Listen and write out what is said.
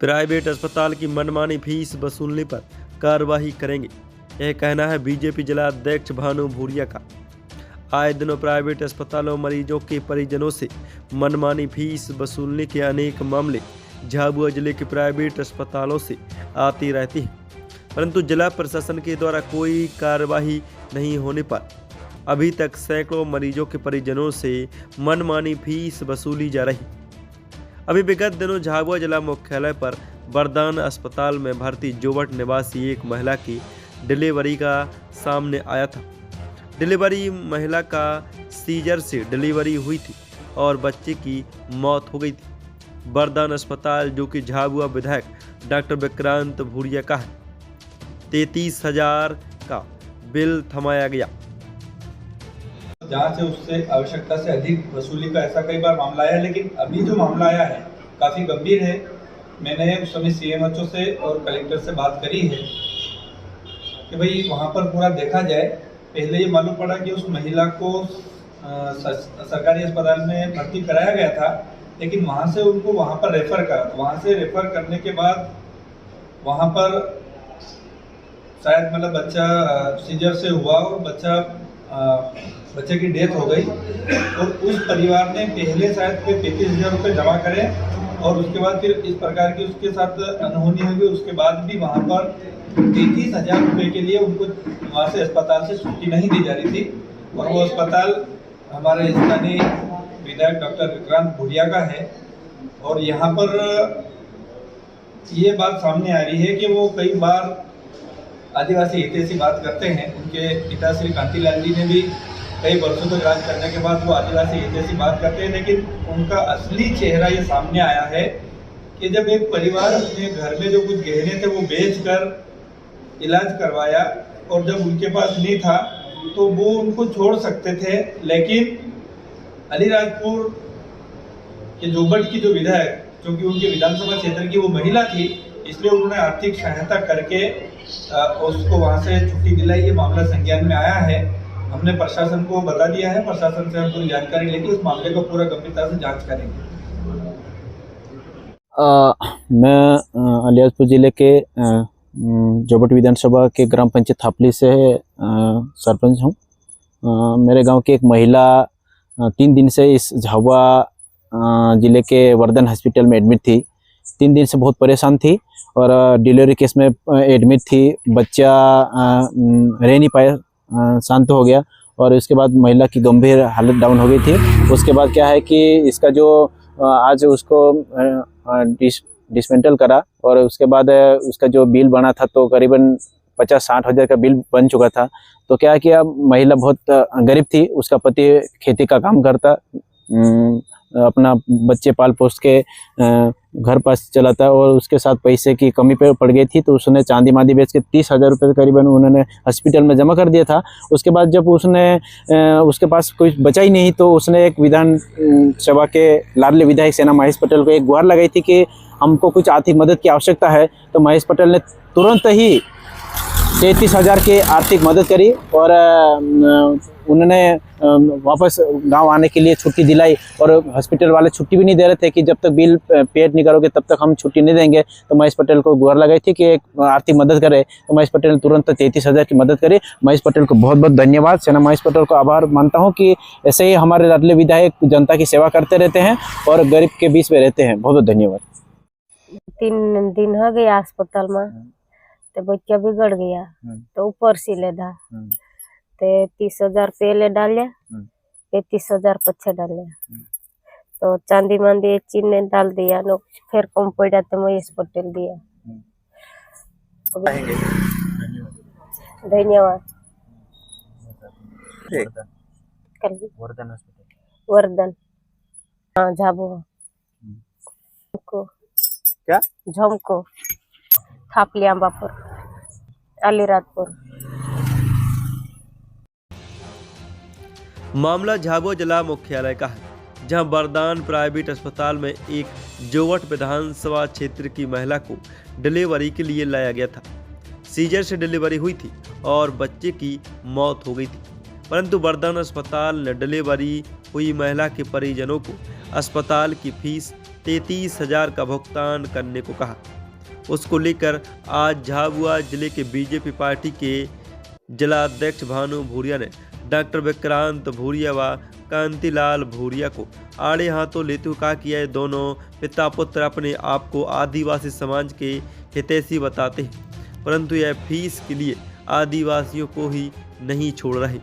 Private अस्पताल की मनमानी फीस वसूलने पर कार्रवाई करेंगे, यह कहना है बीजेपी जिला अध्यक्ष भानु भूरिया का। आए दिनों प्राइवेट अस्पतालों मरीजों के परिजनों से मनमानी फीस वसूलने के अनेक मामले झाबुआ जिले के प्राइवेट अस्पतालों से आती रहती हैं, परंतु जिला प्रशासन के द्वारा कोई कार्रवाई नहीं होने पर अभी तक सैकड़ों मरीजों के परिजनों से मनमानी फीस वसूली जा रही। अभी विगत दिनों झाबुआ जिला मुख्यालय पर वरदान अस्पताल में भर्ती जोवट निवासी एक महिला की डिलीवरी का सामने आया था। डिलीवरी महिला का सीजर से डिलीवरी हुई थी और बच्चे की मौत हो गई थी। वरदान अस्पताल जो कि झाबुआ विधायक डॉक्टर विक्रांत भूरिया का है, 33,000 का बिल थमाया गया। जहाँ से उससे आवश्यकता से अधिक वसूली का ऐसा कई बार मामला आया है, लेकिन अभी जो मामला आया है काफ़ी गंभीर है। मैंने उस समय सीएमएचओ से और कलेक्टर से बात करी है कि भाई वहाँ पर पूरा देखा जाए। पहले ये मालूम पड़ा कि उस महिला को सरकारी अस्पताल में भर्ती कराया गया था, लेकिन वहाँ से उनको वहाँ पर रेफ़र करा। वहाँ से रेफ़र करने के बाद वहाँ पर शायद मतलब बच्चा सीजर से हुआ और बच्चे की डेथ हो गई और उस परिवार ने पहले शायद 35,000 रुपये जमा करें और उसके बाद फिर इस प्रकार की उसके साथ अनहोनी हुई। उसके बाद भी वहाँ पर 33,000 रुपये के लिए उनको वहाँ से अस्पताल से छुट्टी नहीं दी जा रही थी और वो अस्पताल हमारे स्थानीय विधायक डॉक्टर विक्रांत भूरिया का है। और यहाँ पर ये बात सामने आ रही है कि वो कई बार आदिवासी हितैषी बात करते हैं। उनके पिता श्री कांतिलाल जी ने भी कई वर्षों तक राज करने के बाद वो आदिवासी हितैषी बात करते हैं, लेकिन उनका असली चेहरा ये सामने आया है कि जब एक परिवार अपने घर में जो कुछ गहने थे वो बेचकर इलाज करवाया और जब उनके पास नहीं था तो वो उनको छोड़ सकते थे, लेकिन अलीराजपुर के जोबट की जो विधायक, क्योंकि उनके विधानसभा क्षेत्र की वो महिला थी, इसलिए उन्होंने आर्थिक सहायता करके उसको वहाँ से छुट्टी दिलाई। ये मामला संज्ञान में आया है, हमने प्रशासन को बता दिया है। प्रशासन से हम पूरी जानकारी लेके इस मामले को पूरा गंभीरता से जांच करेंगे। मैं अलीराजपुर जिले के जोबट विधानसभा के ग्राम पंचायत थापली से सरपंच हूँ। मेरे गांव की एक महिला 3 दिन से इस झाबुआ जिले के वर्धन हॉस्पिटल में एडमिट थी। 3 दिन से बहुत परेशान थी और डिलीवरी केस में एडमिट थी। बच्चा रह नहीं पाया, शांत हो गया और उसके बाद महिला की गंभीर हालत डाउन हो गई थी। उसके बाद क्या है कि इसका जो आज उसको डिसमेंटल करा और उसके बाद उसका जो बिल बना था तो करीबन 50-60 हज़ार का बिल बन चुका था। तो क्या है कि अब महिला बहुत गरीब थी, उसका पति खेती का काम करता, अपना बच्चे पाल पोस के घर पास चलाता और उसके साथ पैसे की कमी पे पड़ गई थी। तो उसने चांदी मांदी बेच के 30,000 रुपये करीबन उन्होंने हॉस्पिटल में जमा कर दिया था। उसके बाद जब उसके पास कोई बचा ही नहीं तो उसने एक विधान सभा के लाडले विधायक सेना महेश पटेल को एक गुहार लगाई थी कि हमको कुछ आर्थिक मदद की आवश्यकता है। तो महेश पटेल ने तुरंत ही 33,000 की आर्थिक मदद करी और उन्होंने वापस गांव आने के लिए छुट्टी दिलाई। और हॉस्पिटल वाले छुट्टी भी नहीं दे रहे थे कि जब तक बिल पेड नहीं करोगे तब तक हम छुट्टी नहीं देंगे। तो महेश पटेल को गुहार लगाई थी कि एक आर्थिक मदद करे। तो महेश पटेल ने तुरंत 33,000 की मदद करी। महेश पटेल को बहुत बहुत धन्यवाद। सेना महेश पटेल को आभार मानता हूँ कि ऐसे ही हमारे लाडले विधायक जनता की सेवा करते रहते हैं और गरीब के बीच में रहते हैं। बहुत बहुत धन्यवाद। 3 दिन हो गया अस्पताल में, तो बच्चा बिगड़ गया तो ऊपर से ले था तो 30,000 पहले डाले, 35,000 पीछे डाले। तो चांदी मांदी एक चीज ने डाल दिया, नो फिर कम पड़ा तो महेश पटेल दिया। धन्यवाद। वर्धन, हाँ झाबुआ को क्या झमको थापली अंबापुर अलीराजपुर। मामला झाबुआ जिला मुख्यालय का है, जहां वरदान प्राइवेट अस्पताल में एक जोवट विधानसभा क्षेत्र की महिला को डिलीवरी के लिए लाया गया था। सीजर से डिलीवरी हुई थी और बच्चे की मौत हो गई थी, परंतु वरदान अस्पताल ने डिलीवरी हुई महिला के परिजनों को अस्पताल की फीस 33,000 का भुगतान करने को कहा। उसको लेकर आज झाबुआ जिले के बीजेपी पार्टी के जिला अध्यक्ष भानु भूरिया ने डॉक्टर विक्रांत भूरिया व कांतिलाल भूरिया को आड़े हाथों लेते हुए कहा कि यह दोनों पिता पुत्र अपने आप को आदिवासी समाज के हितैषी बताते हैं, परंतु यह फीस के लिए आदिवासियों को ही नहीं छोड़ रहे।